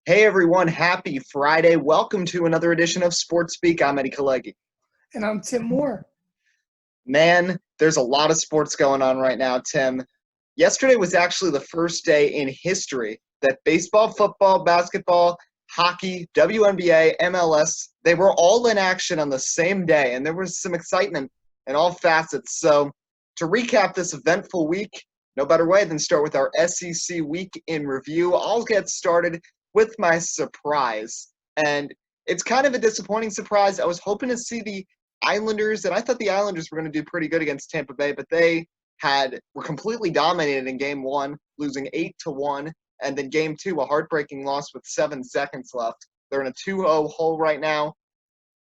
Hey everyone, happy Friday. Welcome to another edition of Sports Speak. I'm Eddie Kalegi. And I'm Tim Moore. Man, there's a lot of sports going on right now, Tim. Yesterday was actually the first day in history that baseball, football, basketball, hockey, WNBA, MLS, they were all in action on the same day, and there was some excitement in all facets. So to recap this eventful week, no better way than start with our SEC week in review. I'll get started with my surprise. And it's kind of a disappointing surprise. I was hoping to see the Islanders, and I thought the Islanders were going to do pretty good against Tampa Bay, but they were completely dominated in game one, losing 8-1, and then game two, a heartbreaking loss with 7 seconds left. They're in a 2-0 hole right now.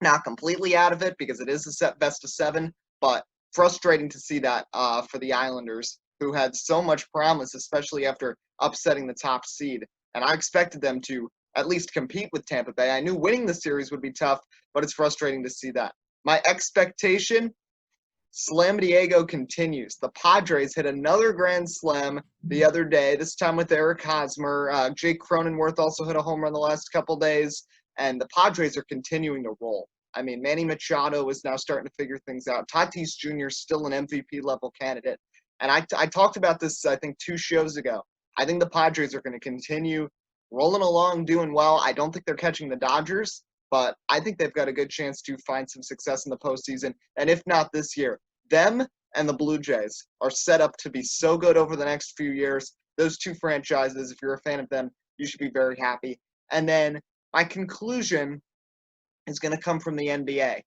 Not completely out of it because it is a set best of 7, but frustrating to see that for the Islanders, who had so much promise, especially after upsetting the top seed. And I expected them to at least compete with Tampa Bay. I knew winning the series would be tough, but it's frustrating to see that. My expectation, Slam Diego continues. The Padres hit another grand slam the other day, this time with Eric Hosmer. Jake Cronenworth also hit a home run the last couple days, and the Padres are continuing to roll. I mean, Manny Machado is now starting to figure things out. Tatis Jr. is still an MVP-level candidate. And I talked about this, I think, 2 shows ago. I think the Padres are going to continue rolling along, doing well. I don't think they're catching the Dodgers, but I think they've got a good chance to find some success in the postseason. And if not this year, them and the Blue Jays are set up to be so good over the next few years. Those 2 franchises, if you're a fan of them, you should be very happy. And then my conclusion is going to come from the NBA.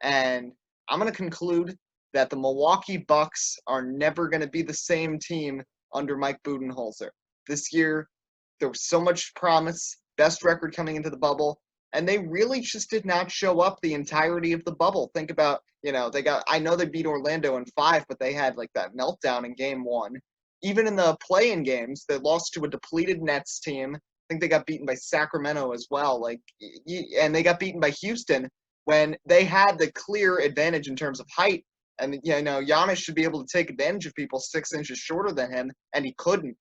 And I'm going to conclude that the Milwaukee Bucks are never going to be the same team under Mike Budenholzer. This year, there was so much promise, best record coming into the bubble, and they really just did not show up the entirety of the bubble. Think about, I know they beat Orlando in 5, but they had like that meltdown in game 1. Even in the play-in games, they lost to a depleted Nets team. I think they got beaten by Sacramento as well. And they got beaten by Houston when they had the clear advantage in terms of height. And, Giannis should be able to take advantage of people 6 inches shorter than him, and he couldn't.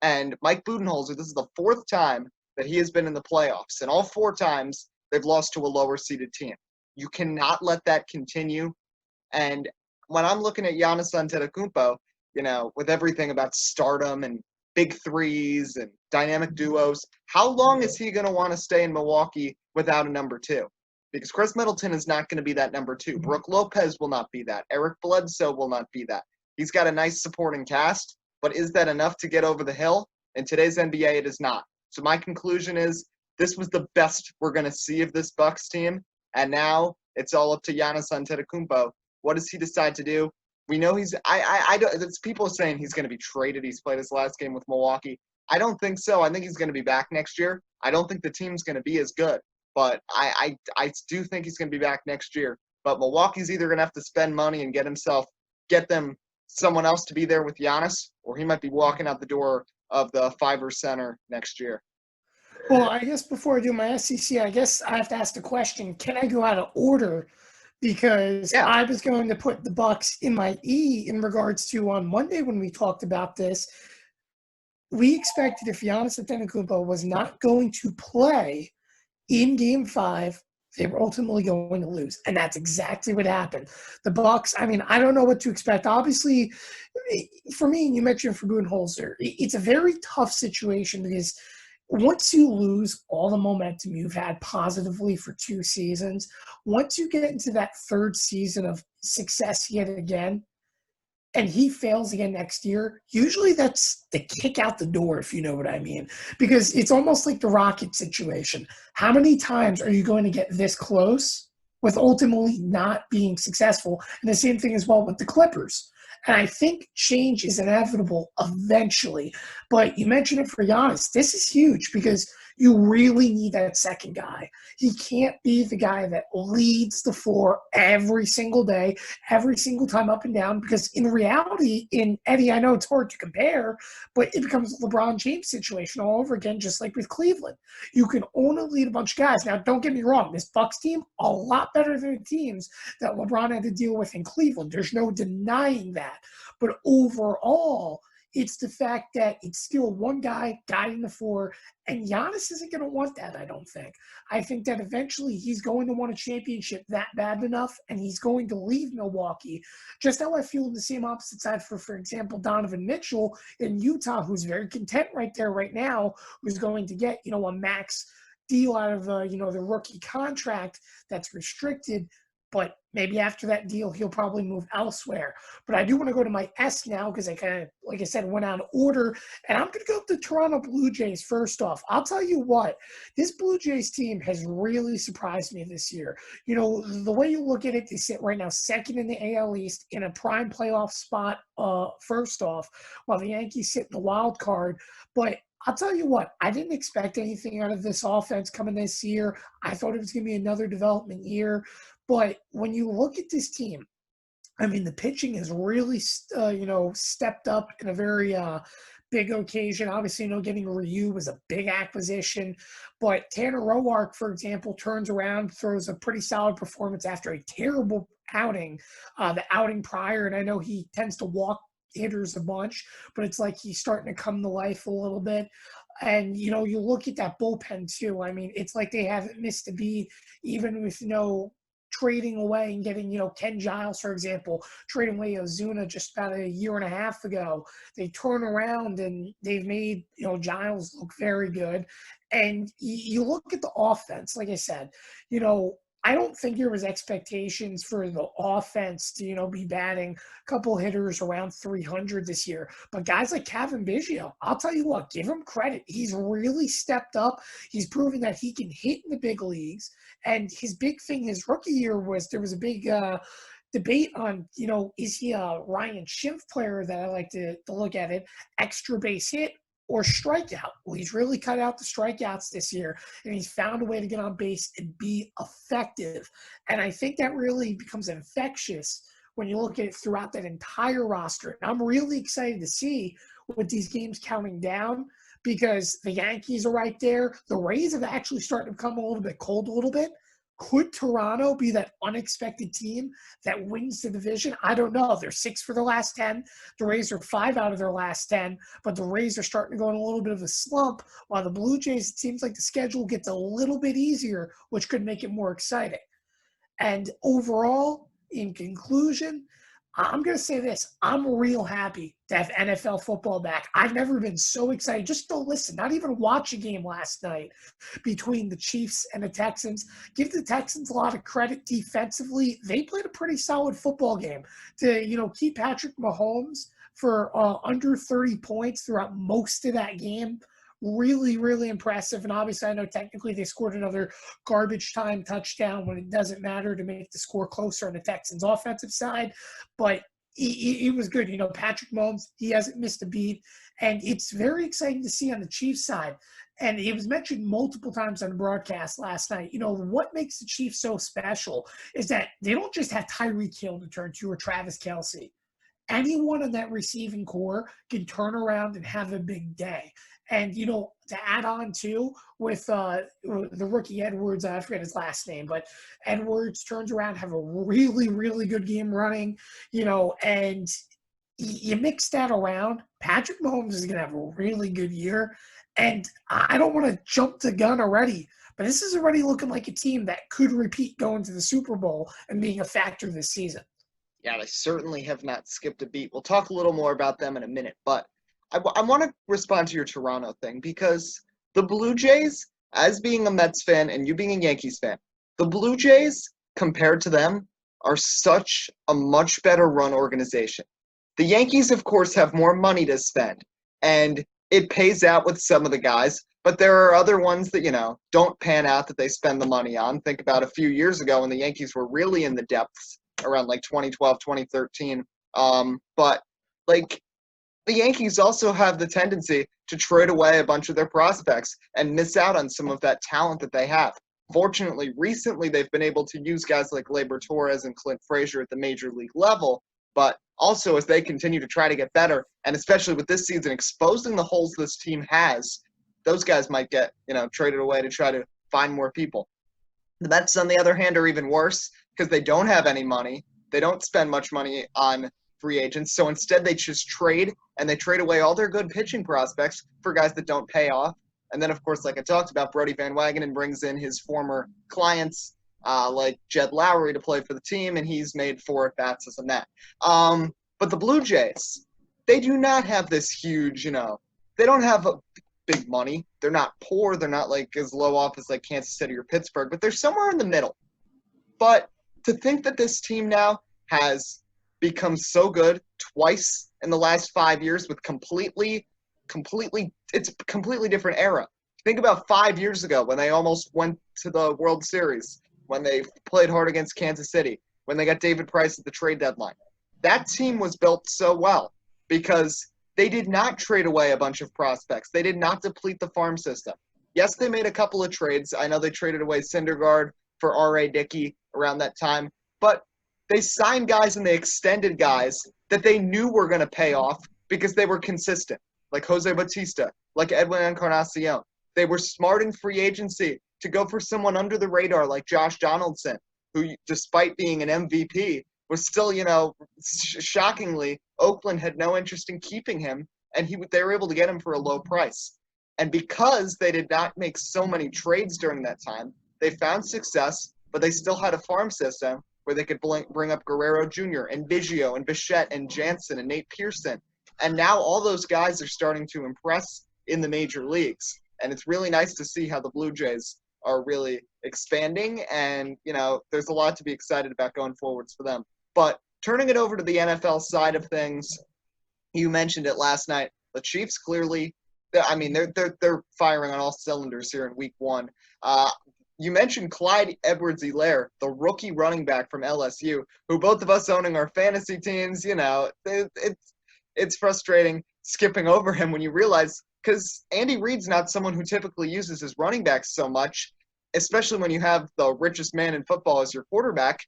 And Mike Budenholzer, this is the 4th time that he has been in the playoffs. And all 4 times, they've lost to a lower-seeded team. You cannot let that continue. And when I'm looking at Giannis Antetokounmpo, with everything about stardom and big threes and dynamic duos, how long is he going to want to stay in Milwaukee without a number 2? Because Chris Middleton is not going to be that number 2. Brooke Lopez will not be that. Eric Bledsoe will not be that. He's got a nice supporting cast, but is that enough to get over the hill? In today's NBA, it is not. So my conclusion is this was the best we're going to see of this Bucks team, and now it's all up to Giannis Antetokounmpo. What does he decide to do? We know he's – it's people saying he's going to be traded. He's played his last game with Milwaukee. I don't think so. I think he's going to be back next year. I don't think the team's going to be as good. But I do think he's going to be back next year. But Milwaukee's either going to have to spend money and get them someone else to be there with Giannis, or he might be walking out the door of the Fiverr Center next year. Well, I guess before I do my SEC, I guess I have to ask the question, can I go out of order? Because I was going to put the Bucks in my E in regards to on Monday when we talked about this. We expected if Giannis Antetokounmpo was not going to play in Game 5, they were ultimately going to lose, and that's exactly what happened. The Bucks, I don't know what to expect. Obviously, for me, and you mentioned for Budenholzer, it's a very tough situation because once you lose all the momentum you've had positively for 2 seasons, once you get into that 3rd season of success yet again, and he fails again next year, usually that's the kick out the door, if you know what I mean. Because it's almost like the Rocket situation. How many times are you going to get this close with ultimately not being successful? And the same thing as well with the Clippers. And I think change is inevitable eventually. But you mentioned it for Giannis. This is huge because you really need that second guy. He can't be the guy that leads the floor every single day, every single time up and down, because in reality, Eddie, I know it's hard to compare, but it becomes a LeBron James situation all over again, just like with Cleveland. You can only lead a bunch of guys. Now, don't get me wrong. This Bucks team, a lot better than the teams that LeBron had to deal with in Cleveland. There's no denying that. But overall, It's the fact that it's still one guy guiding the four, and Giannis isn't going to want that, I don't think. I think that eventually he's going to want a championship that bad enough, and he's going to leave Milwaukee. Just how I feel on the same opposite side for example, Donovan Mitchell in Utah, who's very content right there right now, who's going to get, a max deal out of, the rookie contract that's restricted. But maybe after that deal, he'll probably move elsewhere. But I do want to go to my S now because I kind of, like I said, went out of order. And I'm going to go with the Toronto Blue Jays first off. I'll tell you what, this Blue Jays team has really surprised me this year. The way you look at it, they sit right now second in the AL East in a prime playoff spot first off, while the Yankees sit in the wild card. But I'll tell you what, I didn't expect anything out of this offense coming this year. I thought it was going to be another development year. But when you look at this team, I mean, the pitching has really, stepped up in a very big occasion. Obviously, getting Ryu was a big acquisition. But Tanner Roark, for example, turns around, throws a pretty solid performance after a terrible outing, the outing prior. And I know he tends to walk hitters a bunch, but it's like he's starting to come to life a little bit. And, you look at that bullpen, too. I mean, it's like they haven't missed a beat, even with, trading away and getting, Ken Giles, for example, trading away Ozuna just about a year and a half ago. They turn around and they've made, Giles look very good. And you look at the offense, like I said, I don't think there was expectations for the offense to, be batting a couple hitters around 300 this year. But guys like Kevin Biggio, I'll tell you what, give him credit. He's really stepped up. He's proven that he can hit in the big leagues. And his big thing his rookie year was there was a big debate on, is he a Ryan Schimpf player that I like to look at it, extra base hit or strikeout. Well, he's really cut out the strikeouts this year, and he's found a way to get on base and be effective. And I think that really becomes infectious when you look at it throughout that entire roster. And I'm really excited to see with these games counting down because the Yankees are right there. The Rays have actually started to become a little bit cold a little bit. Could Toronto be that unexpected team that wins the division? I don't know. They're 6 for their last 10. The Rays are 5 out of their last 10, but the Rays are starting to go in a little bit of a slump, while the Blue Jays, it seems like the schedule gets a little bit easier, which could make it more exciting. And overall, in conclusion, I'm going to say this. I'm real happy to have NFL football back. I've never been so excited just to listen, not even watch a game last night between the Chiefs and the Texans. Give the Texans a lot of credit defensively. They played a pretty solid football game to, keep Patrick Mahomes for under 30 points throughout most of that game. Really, really impressive. And obviously, I know technically they scored another garbage time touchdown when it doesn't matter to make the score closer on the Texans' offensive side. But it was good. Patrick Mahomes, he hasn't missed a beat. And it's very exciting to see on the Chiefs side. And it was mentioned multiple times on the broadcast last night. What makes the Chiefs so special is that they don't just have Tyreek Hill to turn to or Travis Kelce. Anyone in that receiving core can turn around and have a big day. And, to add on, too, with the rookie Edwards, I forget his last name, but Edwards turns around, have a really, really good game running, and you mix that around. Patrick Mahomes is going to have a really good year. And I don't want to jump the gun already, but this is already looking like a team that could repeat going to the Super Bowl and being a factor this season. Yeah, they certainly have not skipped a beat. We'll talk a little more about them in a minute, but I want to respond to your Toronto thing because the Blue Jays, as being a Mets fan and you being a Yankees fan, the Blue Jays, compared to them, are such a much better run organization. The Yankees, of course, have more money to spend, and it pays out with some of the guys, but there are other ones that, don't pan out that they spend the money on. Think about a few years ago when the Yankees were really in the depths around like 2012, 2013. But the Yankees also have the tendency to trade away a bunch of their prospects and miss out on some of that talent that they have. Fortunately, recently they've been able to use guys like Gleyber Torres and Clint Frazier at the major league level, but also as they continue to try to get better, and especially with this season exposing the holes this team has, those guys might get, traded away to try to find more people. The Mets, on the other hand, are even worse because they don't have any money. They don't spend much money on free agents. So instead, they just trade, and they trade away all their good pitching prospects for guys that don't pay off. And then, of course, like I talked about, Brody Van Wagenen brings in his former clients like Jed Lowry to play for the team, and he's made 4 at-bats, this and that. But the Blue Jays, they do not have this huge, they don't have a big money. They're not poor. They're not like as low off as like Kansas City or Pittsburgh, but they're somewhere in the middle. But to think that this team now has become so good twice in the last 5 years with it's a completely different era. Think about 5 years ago when they almost went to the World Series, when they played hard against Kansas City, when they got David Price at the trade deadline. That team was built so well because they did not trade away a bunch of prospects. They did not deplete the farm system. Yes, they made a couple of trades. I know they traded away Syndergaard for R.A. Dickey around that time, but they signed guys and they extended guys that they knew were going to pay off because they were consistent, like Jose Bautista, like Edwin Encarnacion. They were smart in free agency to go for someone under the radar like Josh Donaldson, who, despite being an MVP, was still, shockingly, Oakland had no interest in keeping him, and they were able to get him for a low price. And because they did not make so many trades during that time, they found success, but they still had a farm system where they could bring up Guerrero Jr. and Biggio and Bichette and Jansen and Nate Pearson. And now all those guys are starting to impress in the major leagues. And it's really nice to see how the Blue Jays are really expanding. And, there's a lot to be excited about going forwards for them. But turning it over to the NFL side of things, you mentioned it last night. The Chiefs clearly, they're firing on all cylinders here in Week 1. You mentioned Clyde Edwards-Helaire, the rookie running back from LSU, who both of us owning our fantasy teams, it's frustrating skipping over him when you realize, because Andy Reid's not someone who typically uses his running backs so much, especially when you have the richest man in football as your quarterback.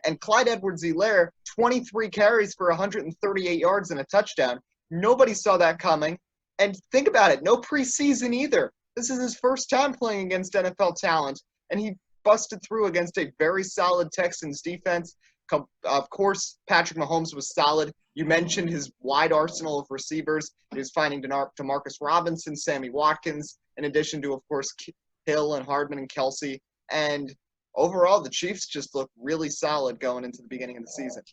And Clyde Edwards-Helaire, 23 carries for 138 yards and a touchdown. Nobody saw that coming. And think about it, no preseason either. This is his first time playing against NFL talent, and he busted through against a very solid Texans defense. Of course, Patrick Mahomes was solid. You mentioned his wide arsenal of receivers. He was finding Demarcus Robinson, Sammy Watkins, in addition to, of course, Hill and Hardman and Kelsey. And overall, the Chiefs just look really solid going into the beginning of the season.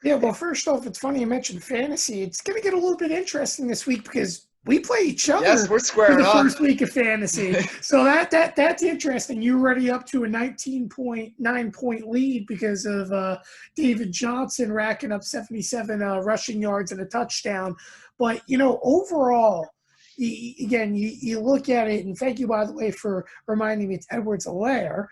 Yeah, well, first off, it's funny you mentioned fantasy. It's going to get a little bit interesting this week because we play each other we're for the first week of fantasy. So that's interesting. You're already up to a 19.9-point lead because of David Johnson racking up 77 rushing yards and a touchdown. But, overall, you look at it, and thank you, by the way, for reminding me it's Edwards-Helaire.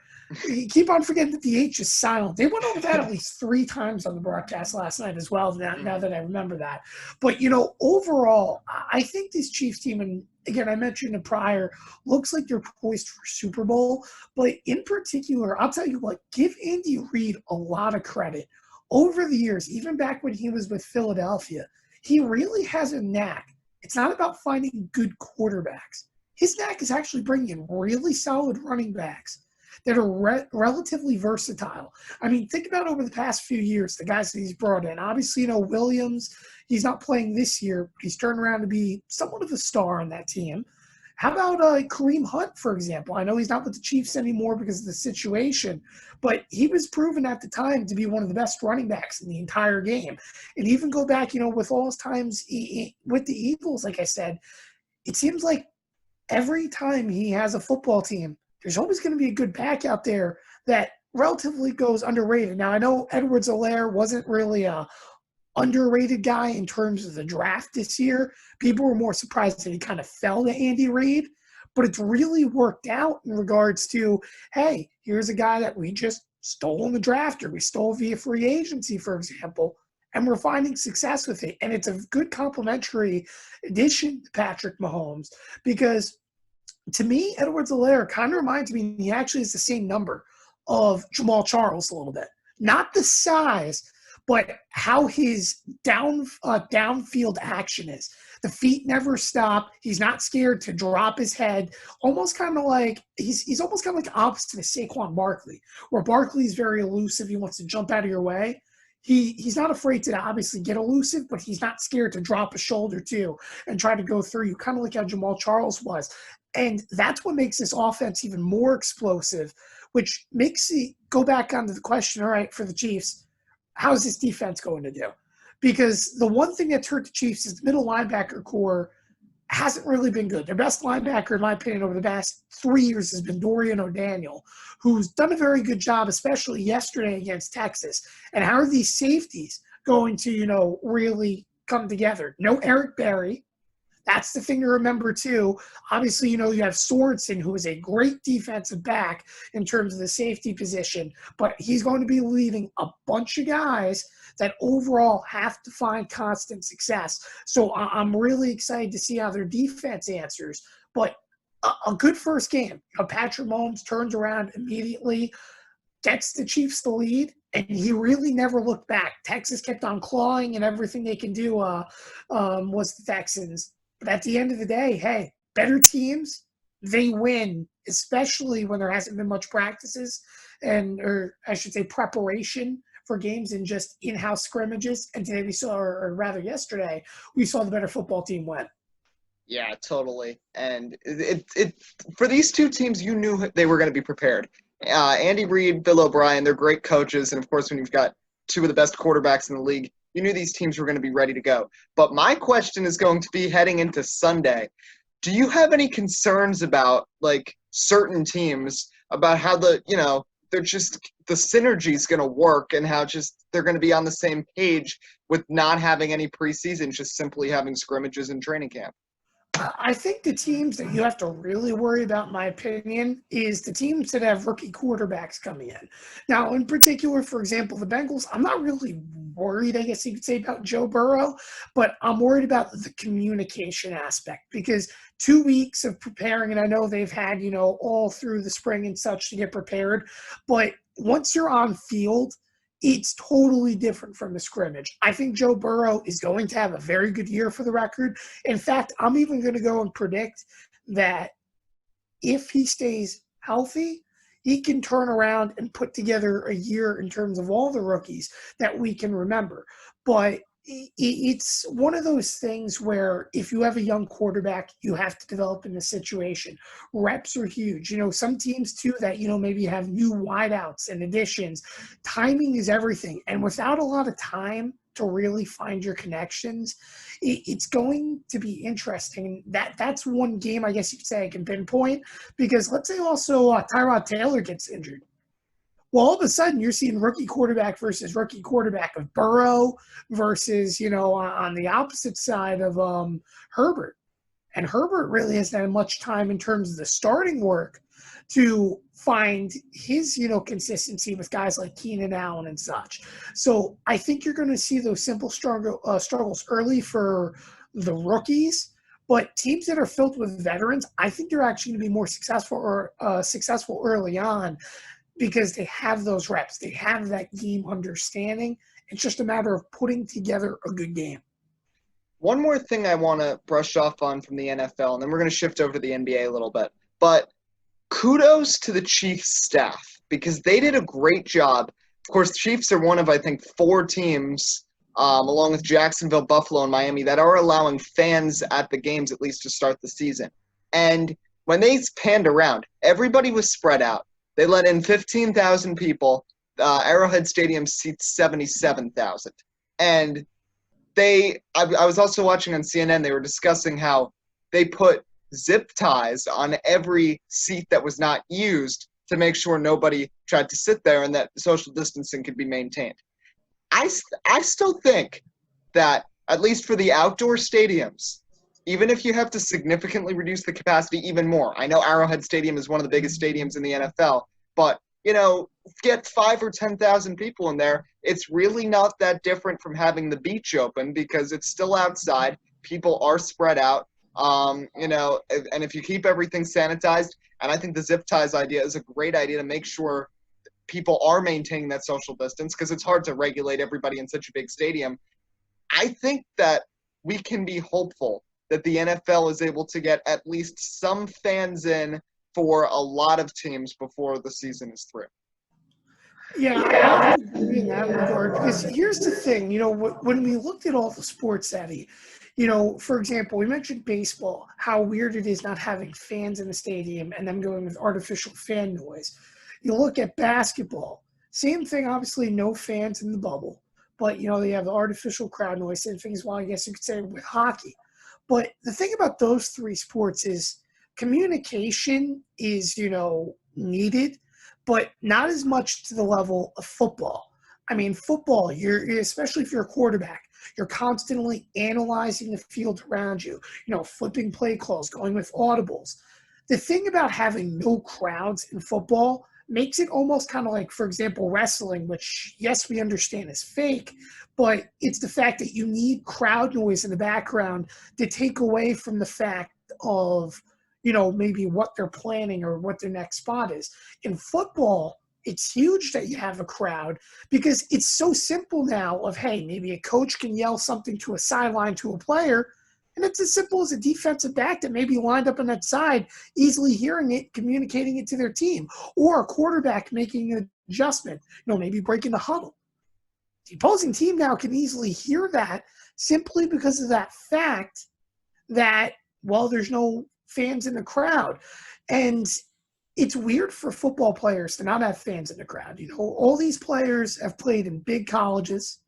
You keep on forgetting that the H is silent. They went over that at least 3 times on the broadcast last night as well, now that I remember that. But, overall, I think this Chiefs team, and again, I mentioned it prior, looks like they're poised for Super Bowl. But in particular, I'll tell you what, give Andy Reid a lot of credit. Over the years, even back when he was with Philadelphia, he really has a knack. It's not about finding good quarterbacks. His knack is actually bringing in really solid running backs that are relatively versatile. I mean, think about over the past few years, the guys that he's brought in. Obviously, Williams, he's not playing this year, but he's turned around to be somewhat of a star on that team. How about Kareem Hunt, for example? I know he's not with the Chiefs anymore because of the situation, but he was proven at the time to be one of the best running backs in the entire game. And even go back, with all his times with the Eagles, like I said, it seems like every time he has a football team, there's always going to be a good back out there that relatively goes underrated. Now, I know Edwards-Helaire wasn't really a underrated guy in terms of the draft this year. People were more surprised that he kind of fell to Andy Reid, but it's really worked out in regards to, hey, here's a guy that we just stole in the draft, or we stole via free agency, for example, and we're finding success with it. And it's a good complementary addition to Patrick Mahomes because, to me, Edwards-Helaire kind of reminds me, he actually has the same number of Jamal Charles a little bit. Not the size, but how his downfield action is. The feet never stop. He's not scared to drop his head. Almost kind of like he's almost kind of like opposite of Saquon Barkley, where Barkley's very elusive. He wants to jump out of your way. he's not afraid to obviously get elusive, but he's not scared to drop a shoulder too and try to go through you, kind of like how Jamal Charles was. And that's what makes this offense even more explosive, which makes it go back onto the question, all right, for the Chiefs, how's this defense going to do? Because the one thing that's hurt the Chiefs is the middle linebacker core hasn't really been good. Their best linebacker, in my opinion, over the past 3 years has been Dorian O'Daniel, who's done a very good job, especially yesterday against Texas. And how are these safeties going to, really come together? No Eric Berry. That's the thing to remember, too. Obviously, you have Sorensen, who is a great defensive back in terms of the safety position, but he's going to be leading a bunch of guys that overall have to find constant success. So I'm really excited to see how their defense answers. But a good first game. Patrick Mahomes turns around immediately, gets the Chiefs the lead, and he really never looked back. Texas kept on clawing, and everything they can do was the Texans. But at the end of the day, hey, better teams, they win, especially when there hasn't been much practices or I should say preparation for games and just in-house scrimmages. And today we saw, or rather yesterday, we saw the better football team win. Yeah, totally. And it for these two teams, you knew they were going to be prepared. Andy Reid, Bill O'Brien, they're great coaches. And, of course, when you've got two of the best quarterbacks in the league, you knew these teams were going to be ready to go. But my question is going to be heading into Sunday. Do you have any concerns about, certain teams, about how they're just the synergy is going to work and how just they're going to be on the same page with not having any preseason, just simply having scrimmages in training camp? I think the teams that you have to really worry about, in my opinion, is the teams that have rookie quarterbacks coming in. Now, in particular, for example, the Bengals, I'm not really worried, I guess you could say, about Joe Burrow, but I'm worried about the communication aspect because 2 weeks of preparing, and I know they've had, all through the spring and such to get prepared, but once you're on field, it's totally different from the scrimmage. I think Joe Burrow is going to have a very good year for the record. In fact, I'm even going to go and predict that if he stays healthy, he can turn around and put together a year in terms of all the rookies that we can remember. But it's one of those things where if you have a young quarterback, you have to develop in the situation. Reps are huge. Some teams too that, maybe have new wideouts and additions. Timing is everything. And without a lot of time to really find your connections, it's going to be interesting. That's one game I guess you could say I can pinpoint because let's say also Tyrod Taylor gets injured. Well, all of a sudden, you're seeing rookie quarterback versus rookie quarterback of Burrow versus, on the opposite side of Herbert. And Herbert really hasn't had much time in terms of the starting work to find his, consistency with guys like Keenan Allen and such. So I think you're going to see those simple struggles early for the rookies. But teams that are filled with veterans, I think they're actually going to be more successful early on, because they have those reps. They have that game understanding. It's just a matter of putting together a good game. One more thing I want to brush off on from the NFL, and then we're going to shift over to the NBA a little bit. But kudos to the Chiefs staff because they did a great job. Of course, the Chiefs are one of, I think, 4 teams, along with Jacksonville, Buffalo, and Miami, that are allowing fans at the games at least to start the season. And when they panned around, everybody was spread out. They let in 15,000 people. Arrowhead Stadium seats 77,000. And I was also watching on CNN, they were discussing how they put zip ties on every seat that was not used to make sure nobody tried to sit there and that social distancing could be maintained. I still think that, at least for the outdoor stadiums, even if you have to significantly reduce the capacity even more, I know Arrowhead Stadium is one of the biggest stadiums in the NFL, but, get 5,000 or 10,000 people in there. It's really not that different from having the beach open because it's still outside. People are spread out, and if you keep everything sanitized, and I think the zip ties idea is a great idea to make sure people are maintaining that social distance because it's hard to regulate everybody in such a big stadium. I think that we can be hopeful that the NFL is able to get at least some fans in for a lot of teams before the season is through. Yeah, I would agree in that regard because here's the thing, when we looked at all the sports, Eddie, for example, we mentioned baseball, how weird it is not having fans in the stadium and them going with artificial fan noise. You look at basketball, same thing, obviously no fans in the bubble, but, they have the artificial crowd noise, same thing as well, I guess you could say with hockey. But the thing about those three sports is communication is, needed, but not as much to the level of football. I mean, football, especially if you're a quarterback, you're constantly analyzing the field around you, flipping play calls, going with audibles. The thing about having no crowds in football makes it almost kind of like, for example, wrestling, which, yes, we understand is fake, but it's the fact that you need crowd noise in the background to take away from the fact of, maybe what they're planning or what their next spot is. In football, it's huge that you have a crowd because it's so simple now of, hey, maybe a coach can yell something to a sideline to a player, and it's as simple as a defensive back that maybe lined up on that side, easily hearing it, communicating it to their team, or a quarterback making an adjustment, maybe breaking the huddle. The opposing team now can easily hear that simply because of that fact that, well, there's no fans in the crowd. And it's weird for football players to not have fans in the crowd. All these players have played in big colleges.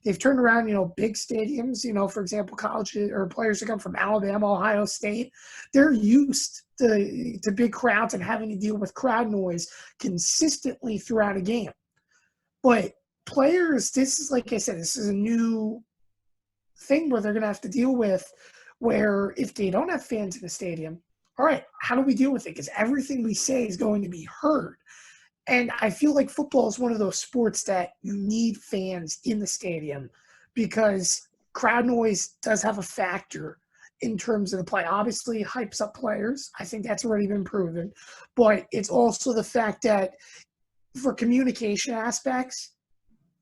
They've turned around, big stadiums, for example, colleges or players that come from Alabama, Ohio State. They're used to big crowds and having to deal with crowd noise consistently throughout a game. But players, this is, like I said, this is a new thing where they're going to have to deal with, where if they don't have fans in the stadium, all right, how do we deal with it? Because everything we say is going to be heard. And I feel like football is one of those sports that you need fans in the stadium because crowd noise does have a factor in terms of the play. Obviously, it hypes up players. I think that's already been proven. But it's also the fact that for communication aspects,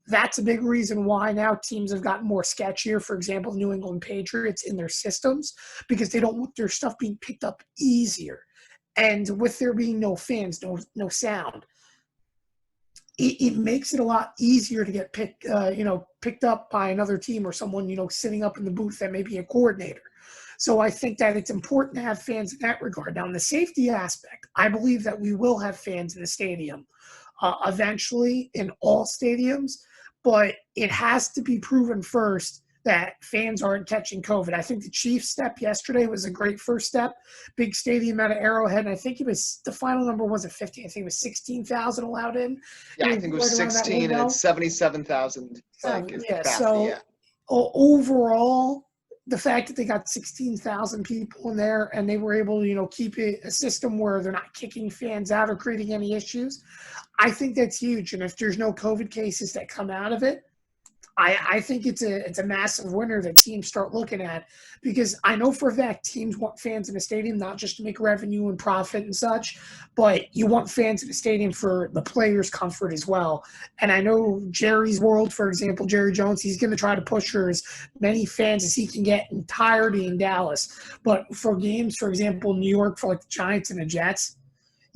that's a big reason why now teams have gotten more sketchier. For example, New England Patriots in their systems, because they don't want their stuff being picked up easier. And with there being no fans, no sound, it makes it a lot easier to get picked up by another team or someone, sitting up in the booth that may be a coordinator. So I think that it's important to have fans in that regard. Now, in the safety aspect, I believe that we will have fans in the stadium eventually in all stadiums, but it has to be proven first that fans aren't catching COVID. I think the Chiefs' step yesterday was a great first step. Big stadium out of Arrowhead, and I think it was the final number wasn't 50. I think it was 16,000 allowed in. Yeah, I think it was 16, and it's 77,000 is the capacity. Yeah. Overall, the fact that they got 16,000 people in there and they were able to, keep it a system where they're not kicking fans out or creating any issues, I think that's huge. And if there's no COVID cases that come out of it, I think it's a massive winner that teams start looking at, because I know for a fact teams want fans in the stadium, not just to make revenue and profit and such, but you want fans in the stadium for the players' comfort as well. And I know Jerry's World, for example, Jerry Jones, he's going to try to push for as many fans as he can get entirely in Dallas. But for games, for example, New York, for like the Giants and the Jets,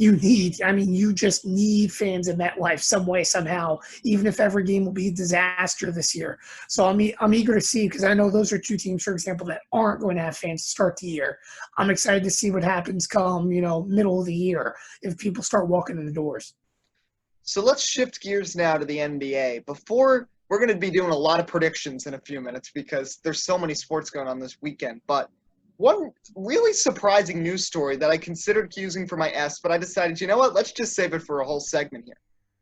you just need fans in MetLife some way, somehow, even if every game will be a disaster this year. So I'm eager to see, because I know those are two teams, for example, that aren't going to have fans to start the year. I'm excited to see what happens come, middle of the year, if people start walking in the doors. So let's shift gears now to the NBA. We're going to be doing a lot of predictions in a few minutes because there's so many sports going on this weekend. But one really surprising news story that I considered using for my S, but I decided, you know what, let's just save it for a whole segment here.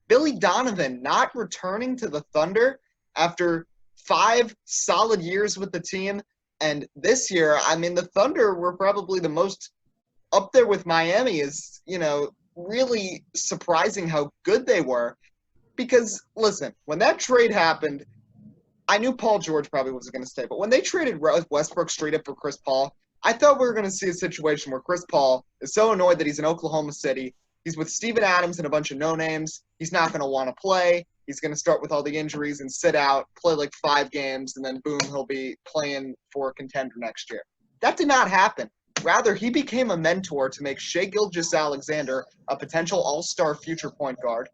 Billy Donovan not returning to the Thunder after 5 solid years with the team. And this year, the Thunder were probably the most up there with Miami, is, really surprising how good they were. Because, listen, when that trade happened, I knew Paul George probably wasn't going to stay. But when they traded Westbrook straight up for Chris Paul, I thought we were going to see a situation where Chris Paul is so annoyed that he's in Oklahoma City. He's with Steven Adams and a bunch of no-names. He's not going to want to play. He's going to start with all the injuries and sit out, play like 5 games, and then boom, he'll be playing for a contender next year. That did not happen. Rather, he became a mentor to make Shai Gilgeous-Alexander a potential all-star future point guard.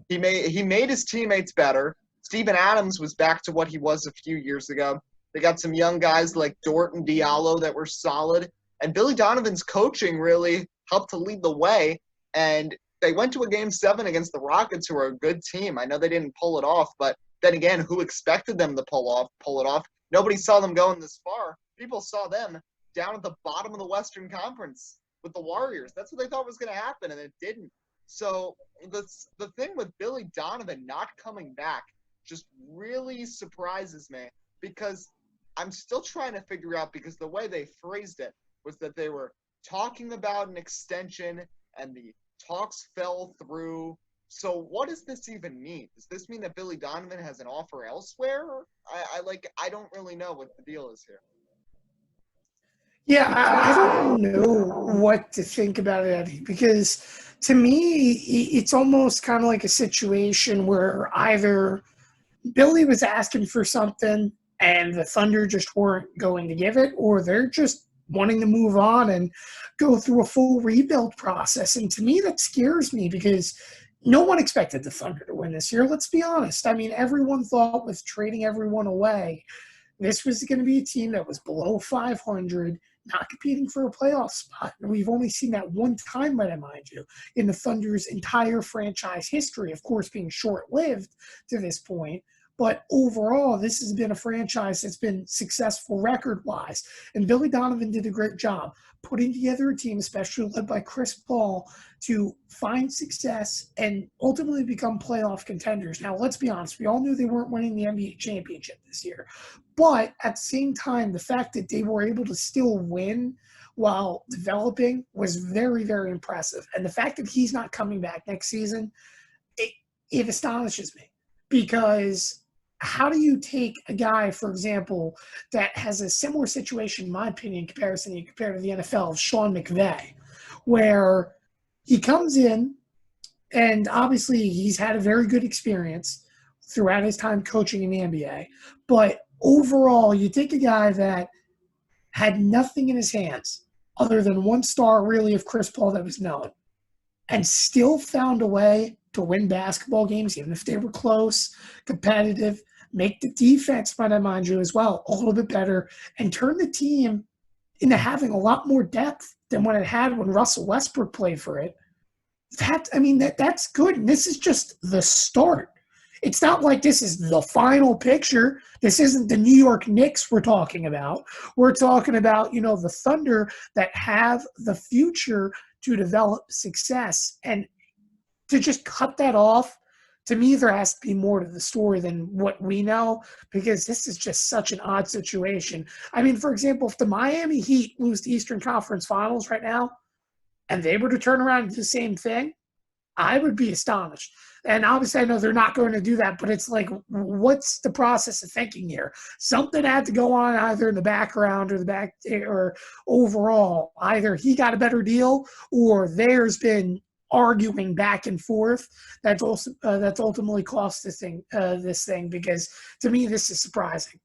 He made his teammates better. Steven Adams was back to what he was a few years ago. They got some young guys like Dort and Diallo that were solid. And Billy Donovan's coaching really helped to lead the way. And they went to a Game 7 against the Rockets, who are a good team. I know they didn't pull it off, but then again, who expected them to pull it off? Nobody saw them going this far. People saw them down at the bottom of the Western Conference with the Warriors. That's what they thought was going to happen, and it didn't. So the thing with Billy Donovan not coming back just really surprises me, because I'm still trying to figure out, because the way they phrased it was that they were talking about an extension and the talks fell through. So what does this even mean? Does this mean that Billy Donovan has an offer elsewhere? I don't really know what the deal is here. Yeah, I don't know what to think about it, Eddie, because to me, it's almost kind of like a situation where either Billy was asking for something and the Thunder just weren't going to give it, or they're just wanting to move on and go through a full rebuild process. And to me, that scares me, because no one expected the Thunder to win this year. Let's be honest. I mean, everyone thought with trading everyone away, this was going to be a team that was below 500, not competing for a playoff spot. And we've only seen that one time, might I mind you, in the Thunder's entire franchise history, of course, being short-lived to this point. But overall, this has been a franchise that's been successful record-wise. And Billy Donovan did a great job putting together a team, especially led by Chris Paul, to find success and ultimately become playoff contenders. Now, let's be honest. We all knew they weren't winning the NBA championship this year. But at the same time, the fact that they were able to still win while developing was very, very impressive. And the fact that he's not coming back next season, it astonishes me. Because how do you take a guy, for example, that has a similar situation, in my opinion, compared to the NFL, of Sean McVay, where he comes in and obviously he's had a very good experience throughout his time coaching in the NBA. But overall, you take a guy that had nothing in his hands other than one star, really, of Chris Paul that was known, and still found a way to win basketball games, even if they were close, competitive, make the defense, might I mind you, as well, a little bit better, and turn the team into having a lot more depth than what it had when Russell Westbrook played for it. That's good. And this is just the start. It's not like this is the final picture. This isn't the New York Knicks we're talking about. We're talking about, the Thunder that have the future to develop success. And to just cut that off, to me, there has to be more to the story than what we know, because this is just such an odd situation. I mean, for example, if the Miami Heat lose the Eastern Conference Finals right now and they were to turn around and do the same thing, I would be astonished. And obviously, I know they're not going to do that, but it's like, what's the process of thinking here? Something had to go on either in the background or overall. Either he got a better deal, or there's been arguing back and forth that's ultimately cost this thing, because to me, this is surprising.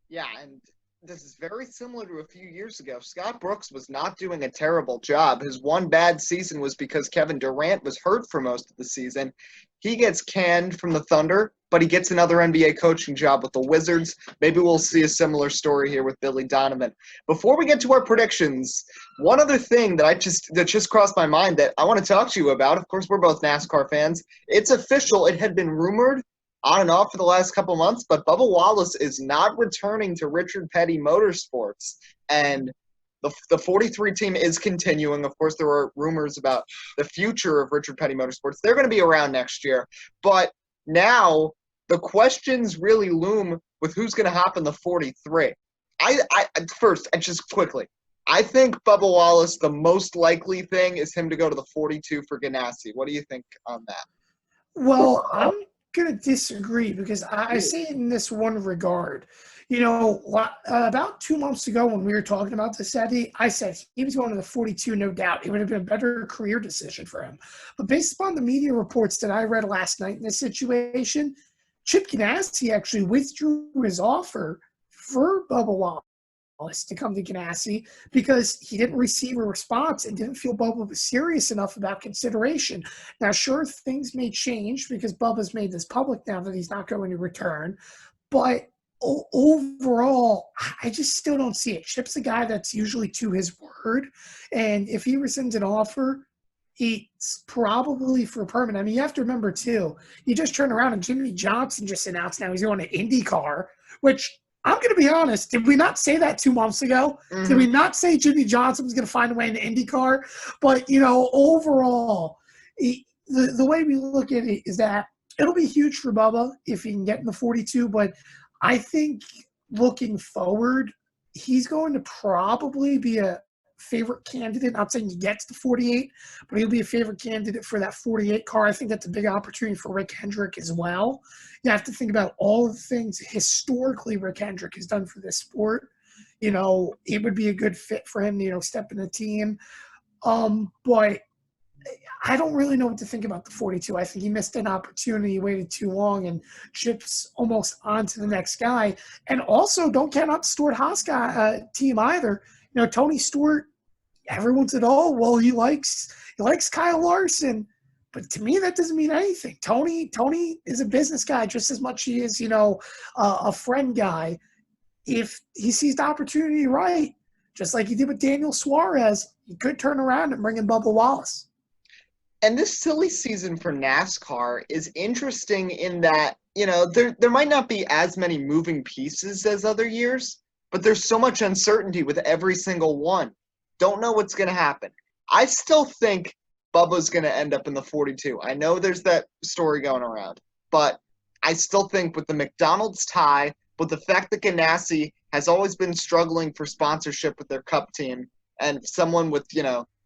Yeah, and this is very similar to a few years ago. Scott Brooks was not doing a terrible job. His one bad season was because Kevin Durant was hurt for most of the season. He gets canned from the Thunder, but he gets another NBA coaching job with the Wizards. Maybe we'll see a similar story here with Billy Donovan. Before we get to our predictions, one other thing that just crossed my mind that I want to talk to you about. Of course, we're both NASCAR fans. It's official. It had been rumored on and off for the last couple months, but Bubba Wallace is not returning to Richard Petty Motorsports. And the 43 team is continuing. Of course, there are rumors about the future of Richard Petty Motorsports. They're going to be around next year. But now the questions really loom with who's going to hop in the 43. First, just quickly, I think Bubba Wallace, the most likely thing is him to go to the 42 for Ganassi. What do you think on that? Well, I'm going to disagree, because I say it in this one regard. About 2 months ago when we were talking about this, Eddie, I said he was going to the 42, no doubt. It would have been a better career decision for him. But based upon the media reports that I read last night in this situation, Chip Ganassi actually withdrew his offer for Bubba Wallace to come to Ganassi because he didn't receive a response and didn't feel Bubba was serious enough about consideration. Now, sure, things may change because Bubba's made this public now that he's not going to return. But overall, I just still don't see it. Chip's a guy that's usually to his word. And if he rescinds an offer, it's probably for permanent. I mean, you have to remember, too, you just turn around and Jimmy Johnson just announced now he's going to IndyCar, which I'm going to be honest. Did we not say that 2 months ago? Mm-hmm. Did we not say Jimmy Johnson was going to find a way in the IndyCar? But, overall, the way we look at it is that it'll be huge for Bubba if he can get in the 42, but I think looking forward, he's going to probably be a favorite candidate. Not saying he gets the 48, but he'll be a favorite candidate for that 48 car. I think that's a big opportunity for Rick Hendrick as well. You have to think about all the things historically Rick Hendrick has done for this sport. It would be a good fit for him to, step in the team. But I don't really know what to think about the 42. I think he missed an opportunity, waited too long, and Chip's almost on to the next guy. And also, don't count out the Stewart-Haas team either. Tony Stewart, everyone said, oh, well, he likes Kyle Larson. But to me, that doesn't mean anything. Tony is a business guy just as much as he is, a friend guy. If he sees the opportunity right, just like he did with Daniel Suarez, he could turn around and bring in Bubba Wallace. And this silly season for NASCAR is interesting in that, there might not be as many moving pieces as other years, but there's so much uncertainty with every single one. Don't know what's going to happen. I still think Bubba's going to end up in the 42. I know there's that story going around, but I still think with the McDonald's tie, with the fact that Ganassi has always been struggling for sponsorship with their Cup team, and someone with,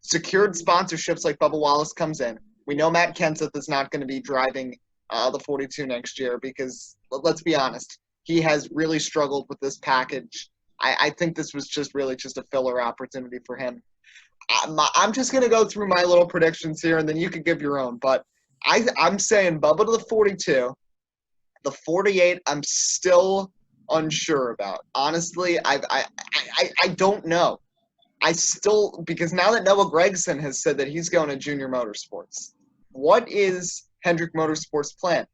secured sponsorships like Bubba Wallace comes in. We know Matt Kenseth is not going to be driving the 42 next year because, let's be honest, he has really struggled with this package. I think this was just a filler opportunity for him. I'm just going to go through my little predictions here, and then you can give your own. But I'm saying Bubba to the 42. The 48, I'm still unsure about. Honestly, I don't know. Because now that Noah Gragson has said that he's going to Junior Motorsports, what is Hendrick Motorsports' plan?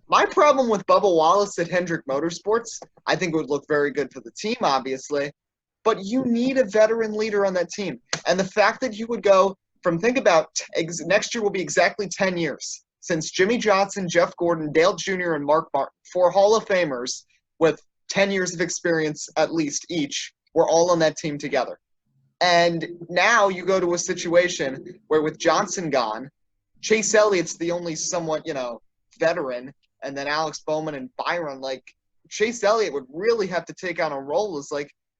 My problem with Bubba Wallace at Hendrick Motorsports, I think it would look very good for the team, obviously, but you need a veteran leader on that team. And the fact that you would go from, think about, next year will be exactly 10 years since Jimmy Johnson, Jeff Gordon, Dale Jr., and Mark Martin, 4 Hall of Famers with 10 years of experience at least each, were all on that team together. And now you go to a situation where with Johnson gone, Chase Elliott's the only somewhat, veteran, and then Alex Bowman and Byron, Chase Elliott would really have to take on a role as,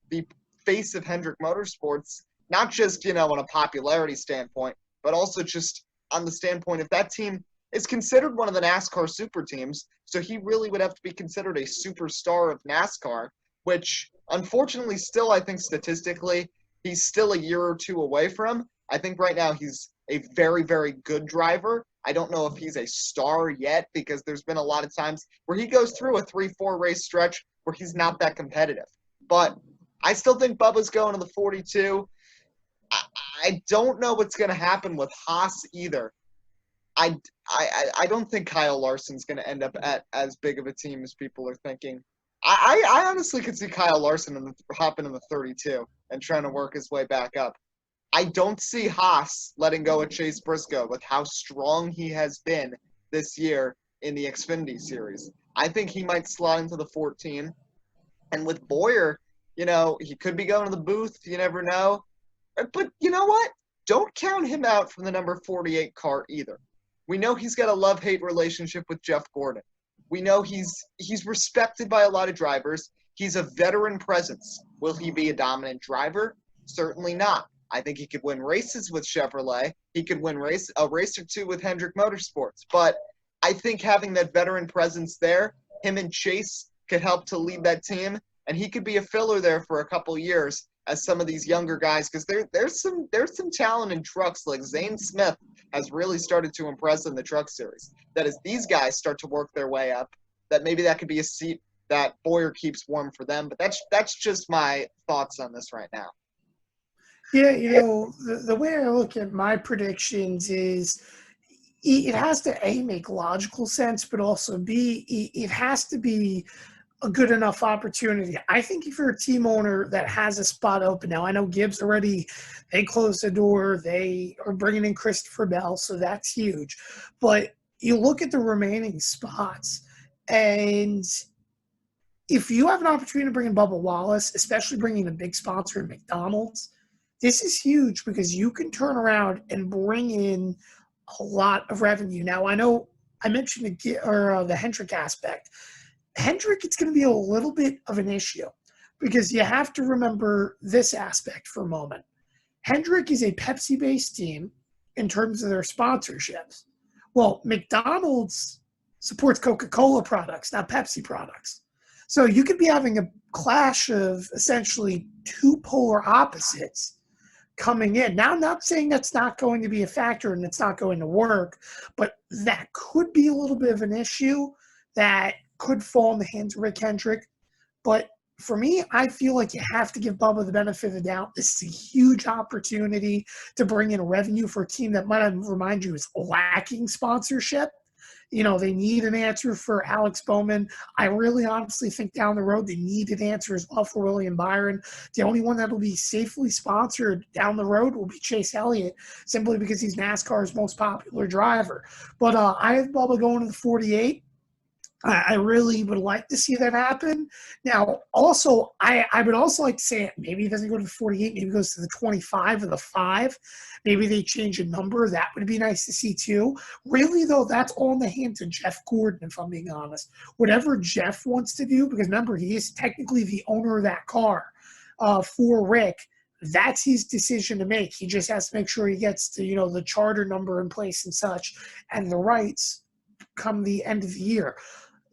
the face of Hendrick Motorsports, not just, on a popularity standpoint, but also just on the standpoint if that team is considered one of the NASCAR super teams, so he really would have to be considered a superstar of NASCAR, which, unfortunately, still, I think, statistically, he's still a year or two away from. I think right now he's a very, very good driver. I don't know if he's a star yet because there's been a lot of times where he goes through a 3-4 race stretch where he's not that competitive. But I still think Bubba's going to the 42. I don't know what's going to happen with Haas either. I don't think Kyle Larson's going to end up at as big of a team as people are thinking. I honestly could see Kyle Larson hopping in the 32 and trying to work his way back up. I don't see Haas letting go of Chase Briscoe with how strong he has been this year in the Xfinity Series. I think he might slot into the 14. And with Boyer, he could be going to the booth. You never know. But you know what? Don't count him out from the number 48 car either. We know he's got a love-hate relationship with Jeff Gordon. We know he's respected by a lot of drivers. He's a veteran presence. Will he be a dominant driver? Certainly not. I think he could win races with Chevrolet. He could win a race or two with Hendrick Motorsports. But I think having that veteran presence there, him and Chase could help to lead that team, and he could be a filler there for a couple years as some of these younger guys, because there's some talent in trucks. Like Zane Smith has really started to impress in the truck series. That as these guys start to work their way up, that maybe that could be a seat that Boyer keeps warm for them. But that's just my thoughts on this right now. Yeah, the way I look at my predictions is it has to, A, make logical sense, but also, B, it has to be a good enough opportunity. I think if you're a team owner that has a spot open now, I know Gibbs already, they closed the door. They are bringing in Christopher Bell, so that's huge. But you look at the remaining spots, and if you have an opportunity to bring in Bubba Wallace, especially bringing a big sponsor at McDonald's, this is huge because you can turn around and bring in a lot of revenue. Now, I know I mentioned the Hendrick aspect. Hendrick, it's going to be a little bit of an issue because you have to remember this aspect for a moment. Hendrick is a Pepsi-based team in terms of their sponsorships. Well, McDonald's supports Coca-Cola products, not Pepsi products. So you could be having a clash of essentially two polar opposites coming in. Now, I'm not saying that's not going to be a factor and it's not going to work, but that could be a little bit of an issue that could fall in the hands of Rick Hendrick. But for me, I feel like you have to give Bubba the benefit of the doubt. This is a huge opportunity to bring in revenue for a team that might remind you is lacking sponsorship. They need an answer for Alex Bowman. I really honestly think down the road they need an answer as well for William Byron. The only one that will be safely sponsored down the road will be Chase Elliott, simply because he's NASCAR's most popular driver. But I have Bubba going to the 48. I really would like to see that happen. Now, also, I would also like to say maybe he doesn't go to the 48, maybe he goes to the 25 or the 5. Maybe they change a number. That would be nice to see too. Really, though, that's all in the hands of Jeff Gordon, if I'm being honest. Whatever Jeff wants to do, because remember, he is technically the owner of that car for Rick. That's his decision to make. He just has to make sure he gets to, the charter number in place and such, and the rights come the end of the year.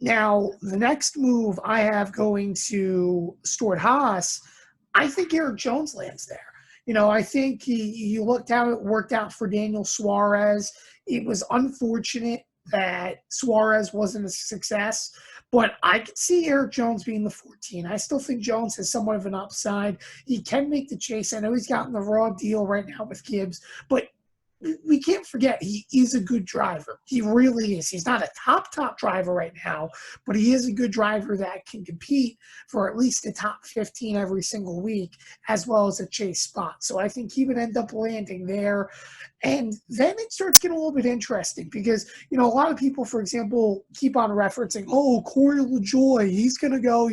Now, the next move I have going to Stuart Haas, I think Eric Jones lands there. I think he looked how it worked out for Daniel Suarez. It was unfortunate that Suarez wasn't a success, but I could see Eric Jones being the 14. I still think Jones has somewhat of an upside. He can make the chase. I know he's gotten the raw deal right now with Gibbs, but we can't forget he is a good driver. He really is. He's not a top driver right now, but he is a good driver that can compete for at least the top 15 every single week, as well as a chase spot. So I think he would end up landing there. And then it starts getting a little bit interesting because, a lot of people, for example, keep on referencing, Corey LaJoie, he's going to go,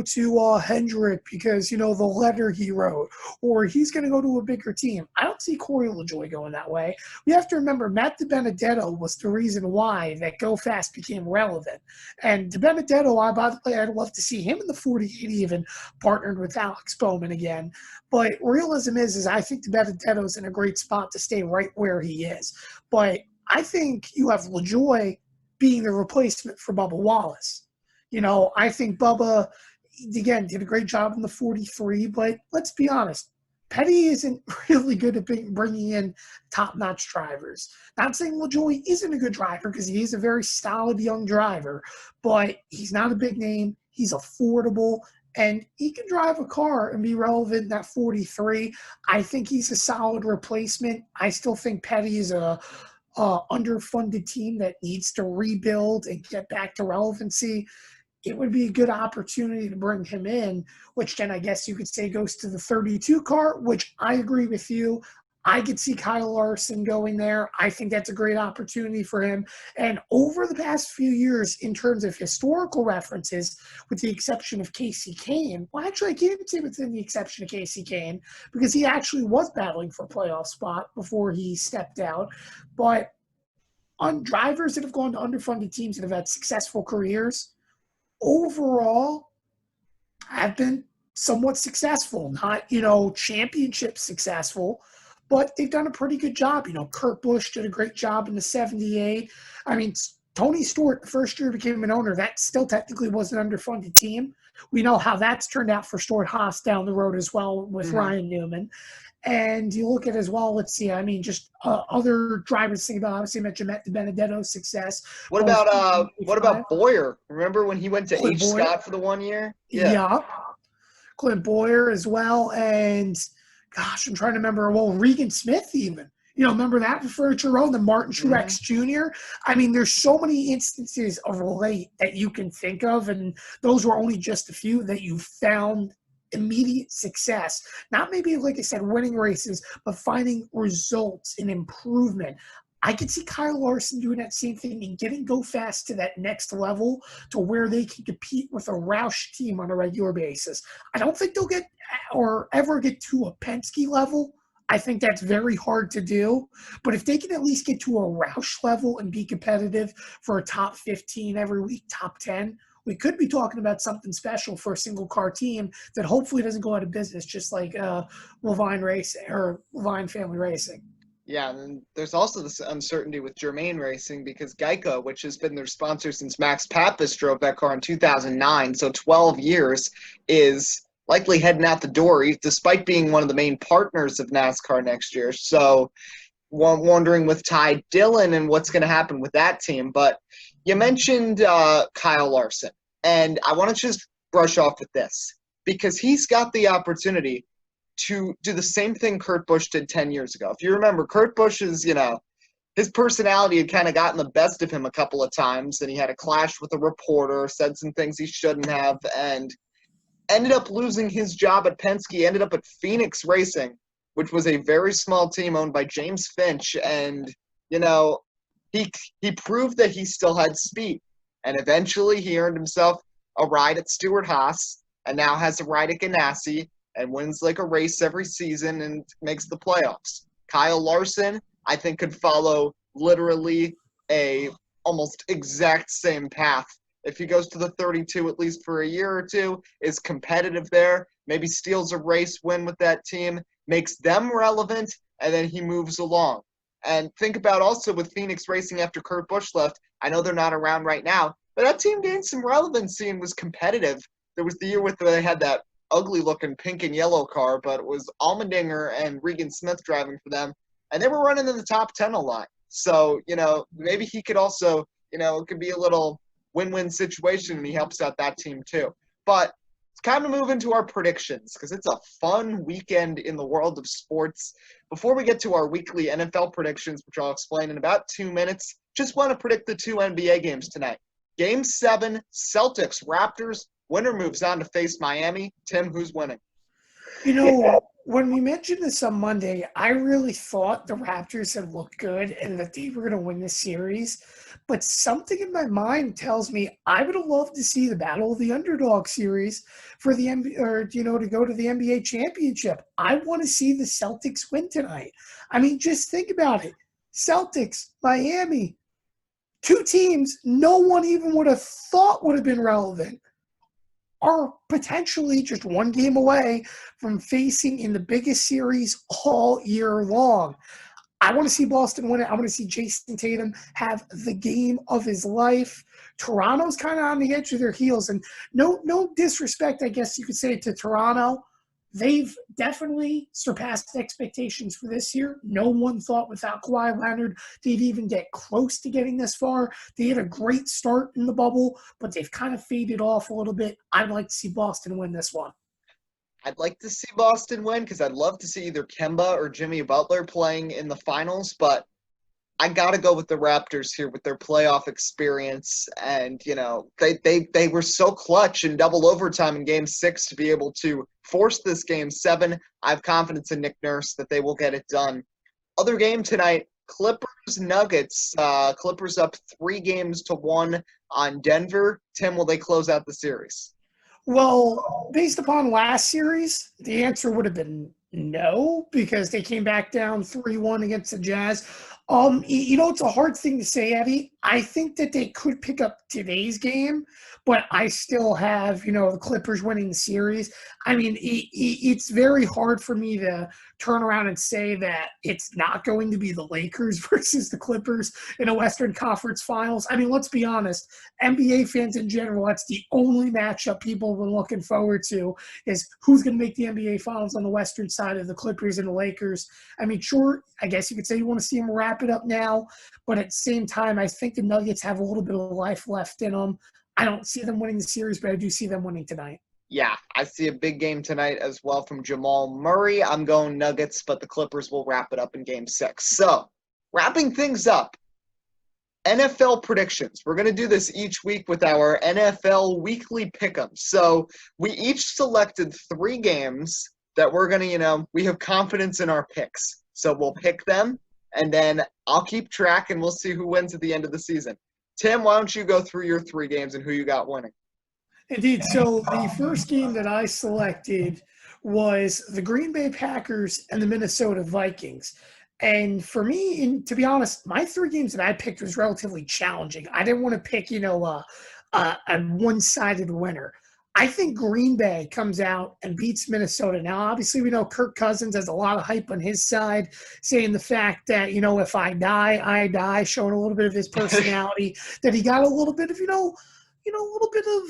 to Hendrick because, the letter he wrote, or he's going to go to a bigger team. I don't see Corey LaJoie going that way. We have to remember Matt DiBenedetto was the reason why that Go Fast became relevant. And DiBenedetto, by the way, I'd love to see him in the 48 even partnered with Alex Bowman again. But realism is I think DiBenedetto's in a great spot to stay right where he is. But I think you have LaJoie being the replacement for Bubba Wallace. I think Bubba, again, did a great job in the 43, but let's be honest, Petty isn't really good at bringing in top-notch drivers. Not saying LaJoie isn't a good driver because he is a very solid young driver, but he's not a big name. He's affordable, and he can drive a car and be relevant in that 43. I think he's a solid replacement. I still think Petty is a underfunded team that needs to rebuild and get back to relevancy. It would be a good opportunity to bring him in, which then I guess you could say goes to the 32 car, which I agree with you. I could see Kyle Larson going there. I think that's a great opportunity for him. And over the past few years, in terms of historical references, with the exception of Casey Kane, well, actually, I can't say within the exception of Casey Kane, because he actually was battling for a playoff spot before he stepped out. But on drivers that have gone to underfunded teams that have had successful careers, overall, have been somewhat successful. Not, championship successful, but they've done a pretty good job. Kurt Busch did a great job in the 78. I mean, Tony Stewart, the first year he became an owner, that still technically was an underfunded team. We know how that's turned out for Stewart-Haas down the road as well with Ryan Newman. And you look at as well, let's see, I mean, just other drivers think about, obviously, I mentioned Matt DiBenedetto's success. What about Boyer? Remember when he went to Clint Boyer? Scott for the 1 year? Yeah. Clint Boyer as well. And, gosh, I'm trying to remember, Regan Smith even. Remember that for Furniture Row, the Martin Truex Jr.? I mean, there's so many instances of late that you can think of, and those were only just a few that you found immediate success. Not maybe, like I said, winning races, but finding results and improvement. I could see Kyle Larson doing that same thing and getting Go Fast to that next level to where they can compete with a Roush team on a regular basis. I don't think they'll get or ever get to a Penske level. I think that's very hard to do. But if they can at least get to a Roush level and be competitive for a top 15 every week, top 10, we could be talking about something special for a single car team that hopefully doesn't go out of business, just like Levine Racing or Levine Family Racing. Yeah, and there's also this uncertainty with Germain Racing because Geico, which has been their sponsor since Max Pappas drove that car in 2009, so 12 years, is likely heading out the door, despite being one of the main partners of NASCAR next year. So wondering with Ty Dillon and what's going to happen with that team. But you mentioned Kyle Larson, and I want to just brush off with this because he's got the opportunity to do the same thing Kurt Busch did 10 years ago. If you remember, Kurt Busch's, his personality had kind of gotten the best of him a couple of times, and he had a clash with a reporter, said some things he shouldn't have, and ended up losing his job at Penske, ended up at Phoenix Racing, which was a very small team owned by James Finch, and, he proved that he still had speed, and eventually he earned himself a ride at Stewart-Haas, and now has a ride at Ganassi, and wins like a race every season and makes the playoffs. Kyle Larson, I think, could follow literally a almost exact same path. If he goes to the 32 at least for a year or two, is competitive there, maybe steals a race win with that team, makes them relevant, and then he moves along. And think about also with Phoenix Racing after Kurt Busch left, I know they're not around right now, but that team gained some relevancy and was competitive. There was the year where they had that ugly-looking pink and yellow car, but it was Allmendinger and Regan Smith driving for them, and they were running in the top 10 a lot. So, maybe he could also, it could be a little win-win situation, and he helps out that team too. But it's time to move into our predictions because it's a fun weekend in the world of sports. Before we get to our weekly NFL predictions, which I'll explain in about 2 minutes, just want to predict the 2 NBA games tonight. Game 7, Celtics, Raptors. Winner moves on to face Miami. Tim, who's winning? When we mentioned this on Monday, I really thought the Raptors had looked good and that they were going to win this series. But something in my mind tells me I would have loved to see the Battle of the Underdog series for the to go to the NBA championship. I want to see the Celtics win tonight. I mean, just think about it. Celtics, Miami, 2 teams no one even would have thought would have been relevant, are potentially just 1 game away from facing in the biggest series all year long. I want to see Boston win it. I want to see Jason Tatum have the game of his life. Toronto's kind of on the edge of their heels, and no disrespect, I guess you could say, to Toronto. They've definitely surpassed expectations for this year. No one thought without Kawhi Leonard they'd even get close to getting this far. They had a great start in the bubble, but they've kind of faded off a little bit. I'd like to see Boston win this one. I'd like to see Boston win because I'd love to see either Kemba or Jimmy Butler playing in the finals, but I got to go with the Raptors here with their playoff experience. And, they were so clutch in double overtime in Game 6 to be able to force this Game 7. I have confidence in Nick Nurse that they will get it done. Other game tonight, Clippers-Nuggets. Clippers up 3-1 on Denver. Tim, will they close out the series? Well, based upon last series, the answer would have been no, because they came back down 3-1 against the Jazz. It's a hard thing to say, Eddie. I think that they could pick up today's game, but I still have, the Clippers winning the series. I mean, it's very hard for me to turn around and say that it's not going to be the Lakers versus the Clippers in a Western Conference Finals. I mean, let's be honest. NBA fans in general, that's the only matchup people have been looking forward to is who's going to make the NBA Finals on the Western side of the Clippers and the Lakers. I mean, sure, I guess you could say you want to see them wrap it up now, but at the same time, I think the Nuggets have a little bit of life left in them. I don't see them winning the series, but I do see them winning tonight. Yeah, I see a big game tonight as well from Jamal Murray. I'm going Nuggets, but the Clippers will wrap it up in Game 6. So, wrapping things up, NFL predictions. We're going to do this each week with our NFL weekly pick'em. So, we each selected 3 games that we're going to, we have confidence in our picks. So, we'll pick them, and then I'll keep track, and we'll see who wins at the end of the season. Tim, why don't you go through your 3 games and who you got winning? Indeed. So the first game that I selected was the Green Bay Packers and the Minnesota Vikings. And for me, and to be honest, my 3 games that I picked was relatively challenging. I didn't want to pick, a one-sided winner. I think Green Bay comes out and beats Minnesota. Now, obviously, we know Kirk Cousins has a lot of hype on his side, saying the fact that, if I die, I die, showing a little bit of his personality, that he got a little bit of, a little bit of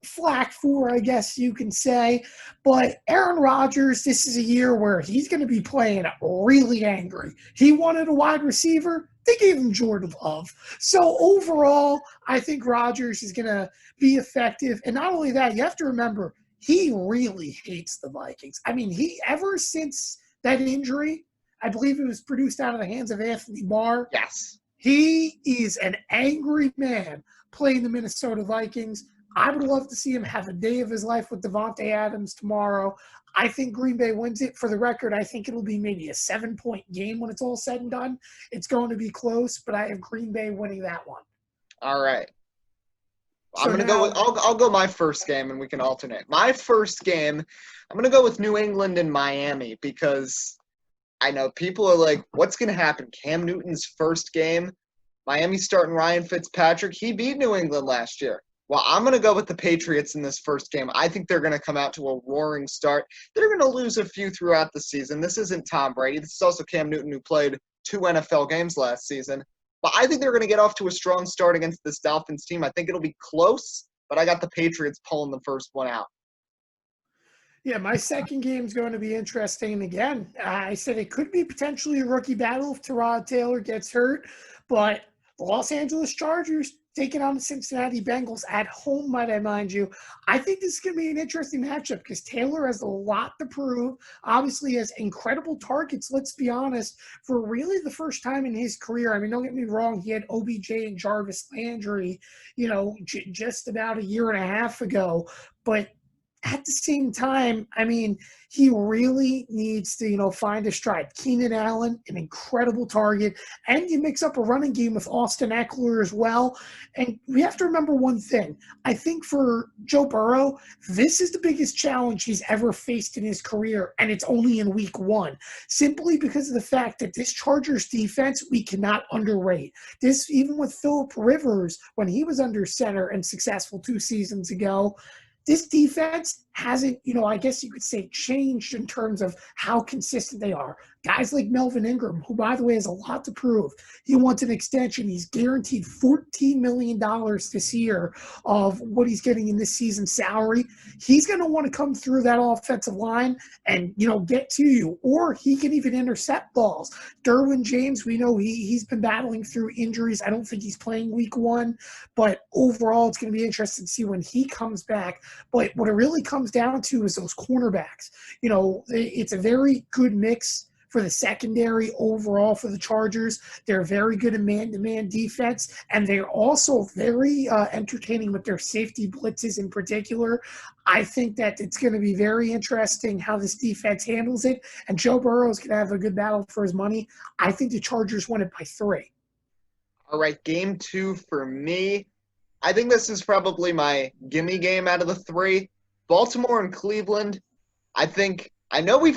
flack for, I guess you can say. But Aaron Rodgers, this is a year where he's going to be playing really angry. He wanted a wide receiver. They gave him Jordan Love. So overall, I think Rodgers is going to be effective. And not only that, you have to remember, he really hates the Vikings. I mean, ever since that injury, I believe it was produced out of the hands of Anthony Barr. Yes. He is an angry man playing the Minnesota Vikings. I would love to see him have a day of his life with Devontae Adams tomorrow. I think Green Bay wins it. For the record, I think it'll be maybe a 7-point game when it's all said and done. It's going to be close, but I have Green Bay winning that one. All right. I'll go my first game and we can alternate. My first game, I'm going to go with New England and Miami because I know people are like, what's going to happen? Cam Newton's first game, Miami starting Ryan Fitzpatrick. He beat New England last year. Well, I'm going to go with the Patriots in this first game. I think they're going to come out to a roaring start. They're going to lose a few throughout the season. This isn't Tom Brady. This is also Cam Newton, who played 2 NFL games last season. But I think they're going to get off to a strong start against this Dolphins team. I think it'll be close, but I got the Patriots pulling the first one out. Yeah, my second game is going to be interesting. And again, I said it could be potentially a rookie battle if Tyrod Taylor gets hurt, but the Los Angeles Chargers taking on the Cincinnati Bengals at home, might I mind you. I think this is going to be an interesting matchup because Taylor has a lot to prove. Obviously has incredible targets, let's be honest, for really the first time in his career. I mean, don't get me wrong, he had OBJ and Jarvis Landry, just about a year and a half ago. But at the same time, I mean, he really needs to, find a stride. Keenan Allen, an incredible target, and you mix up a running game with Austin Eckler as well. And we have to remember one thing. I think for Joe Burrow, this is the biggest challenge he's ever faced in his career, and it's only in week 1, simply because of the fact that this Chargers defense, we cannot underrate. This, even with Phillip Rivers, when he was under center and successful 2 seasons ago, this defense hasn't, I guess you could say changed in terms of how consistent they are. Guys like Melvin Ingram, who, by the way, has a lot to prove. He wants an extension. He's guaranteed $14 million this year of what he's getting in this season's salary. He's going to want to come through that offensive line and, get to you. Or he can even intercept balls. Derwin James, we know he's been battling through injuries. I don't think he's playing week 1. But overall, it's going to be interesting to see when he comes back. But what it really comes down to is those cornerbacks. It's a very good mix for the secondary overall for the Chargers. They're very good in man-to-man defense, and they're also very entertaining with their safety blitzes in particular. I think that it's going to be very interesting how this defense handles it, and Joe Burrow is going to have a good battle for his money. I think the Chargers win it by 3. All right, game 2 for me. I think this is probably my gimme game out of the 3. Baltimore and Cleveland. I know we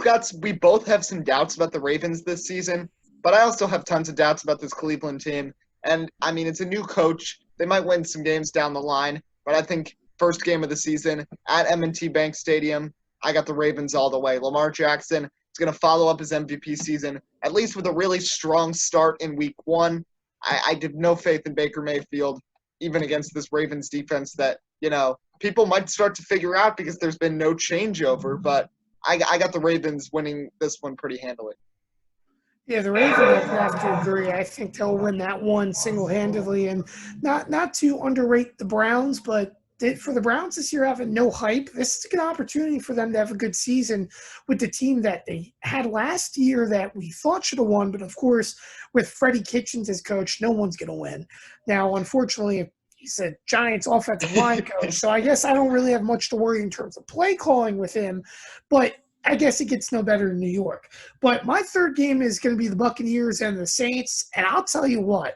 both have some doubts about the Ravens this season. But I also have tons of doubts about this Cleveland team. And, I mean, it's a new coach. They might win some games down the line. But I think first game of the season at M&T Bank Stadium, I got the Ravens all the way. Lamar Jackson is going to follow up his MVP season, at least with a really strong start in week 1. I have no faith in Baker Mayfield, even against this Ravens defense that, people might start to figure out because there's been no changeover. But I got the Ravens winning this one pretty handily. Yeah, the Ravens, I have to agree. I think they'll win that one single-handedly. And not to underrate the Browns, but for the Browns this year having no hype, this is a good opportunity for them to have a good season with the team that they had last year that we thought should have won. But, of course, with Freddie Kitchens as coach, no one's going to win. Now, unfortunately, he's a Giants offensive line coach, so I guess I don't really have much to worry in terms of play calling with him. But I guess it gets no better in New York. But my third game is going to be the Buccaneers and the Saints. And I'll tell you what,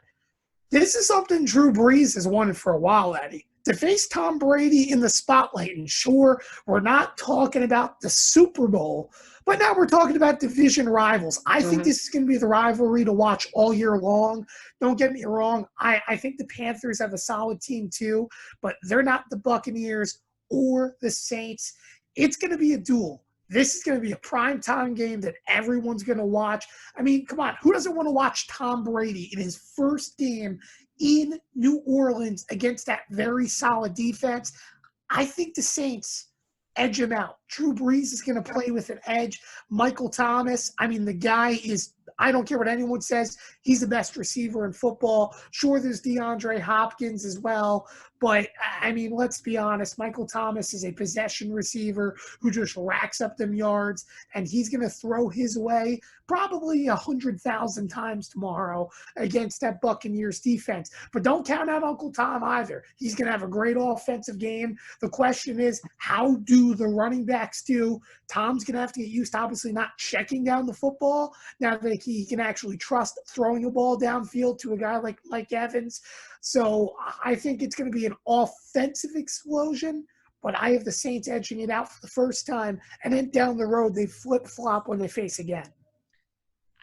this is something Drew Brees has wanted for a while, Eddie. To face Tom Brady in the spotlight. And sure, we're not talking about the Super Bowl, but now we're talking about division rivals. I think this is going to be the rivalry to watch all year long. Don't get me wrong. I think the Panthers have a solid team too, but they're not the Buccaneers or the Saints. It's going to be a duel. This is going to be a primetime game that everyone's going to watch. I mean, come on. Who doesn't want to watch Tom Brady in his first game in New Orleans against that very solid defense? I think the Saints edge him out. Drew Brees is going to play with an edge. Michael Thomas, I mean, the guy is – I don't care what anyone says. He's the best receiver in football. Sure, there's DeAndre Hopkins as well. But, I mean, let's be honest. Michael Thomas is a possession receiver who just racks up them yards, and he's going to throw his way probably 100,000 times tomorrow against that Buccaneers defense. But don't count out Uncle Tom either. He's going to have a great offensive game. The question is, how do the running backs do? Tom's going to have to get used to obviously not checking down the football now that he can actually trust throwing a ball downfield to a guy like Mike Evans. So I think it's going to be an offensive explosion, but I have the Saints edging it out for the first time, and then down the road they flip-flop when they face again.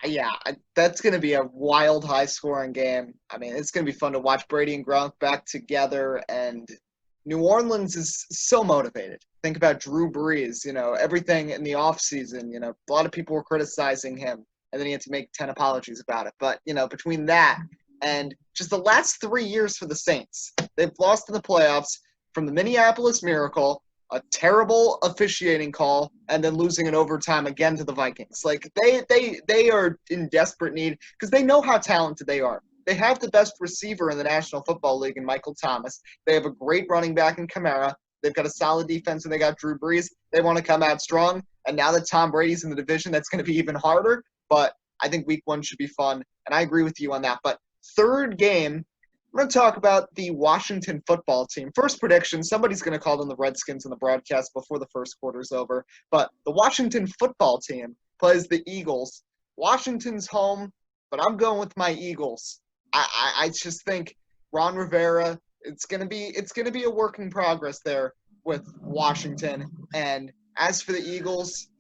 Yeah, that's going to be a wild, high-scoring game. I mean, it's going to be fun to watch Brady and Gronk back together, and New Orleans is so motivated. Think about Drew Brees, everything in the offseason, a lot of people were criticizing him, and then he had to make 10 apologies about it. But, between that and just the last 3 years for the Saints, they've lost in the playoffs from the Minneapolis Miracle, a terrible officiating call, and then losing in overtime again to the Vikings. Like, they are in desperate need because they know how talented they are. They have the best receiver in the National Football League in Michael Thomas. They have a great running back in Kamara. They've got a solid defense, and they got Drew Brees. They want to come out strong. And now that Tom Brady's in the division, that's going to be even harder. But I think week 1 should be fun, and I agree with you on that. But third game, I'm going to talk about the Washington football team. First prediction, somebody's going to call them the Redskins in the broadcast before the first quarter's over. But the Washington football team plays the Eagles. Washington's home, but I'm going with my Eagles. I just think Ron Rivera, it's gonna be a work in progress there with Washington. And as for the Eagles,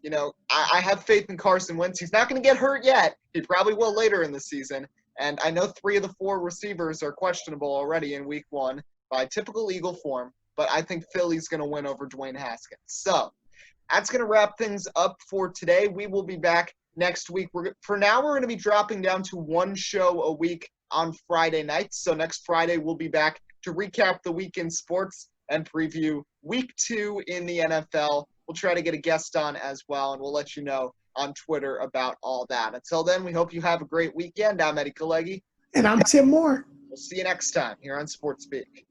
I have faith in Carson Wentz. He's not gonna get hurt yet. He probably will later in the season. And I know 3 of the 4 receivers are questionable already in week 1 by typical Eagle form, but I think Philly's gonna win over Dwayne Haskins. So that's gonna wrap things up for today. We will be back next week. For now, we're gonna be dropping down to 1 show a week on Friday nights. So next Friday, we'll be back to recap the week in sports and preview week 2 in the NFL. We'll try to get a guest on as well, and we'll let you know on Twitter about all that. Until then, we hope you have a great weekend. I'm Eddie Kalegi. And I'm Tim Moore. We'll see you next time here on Sports Speak.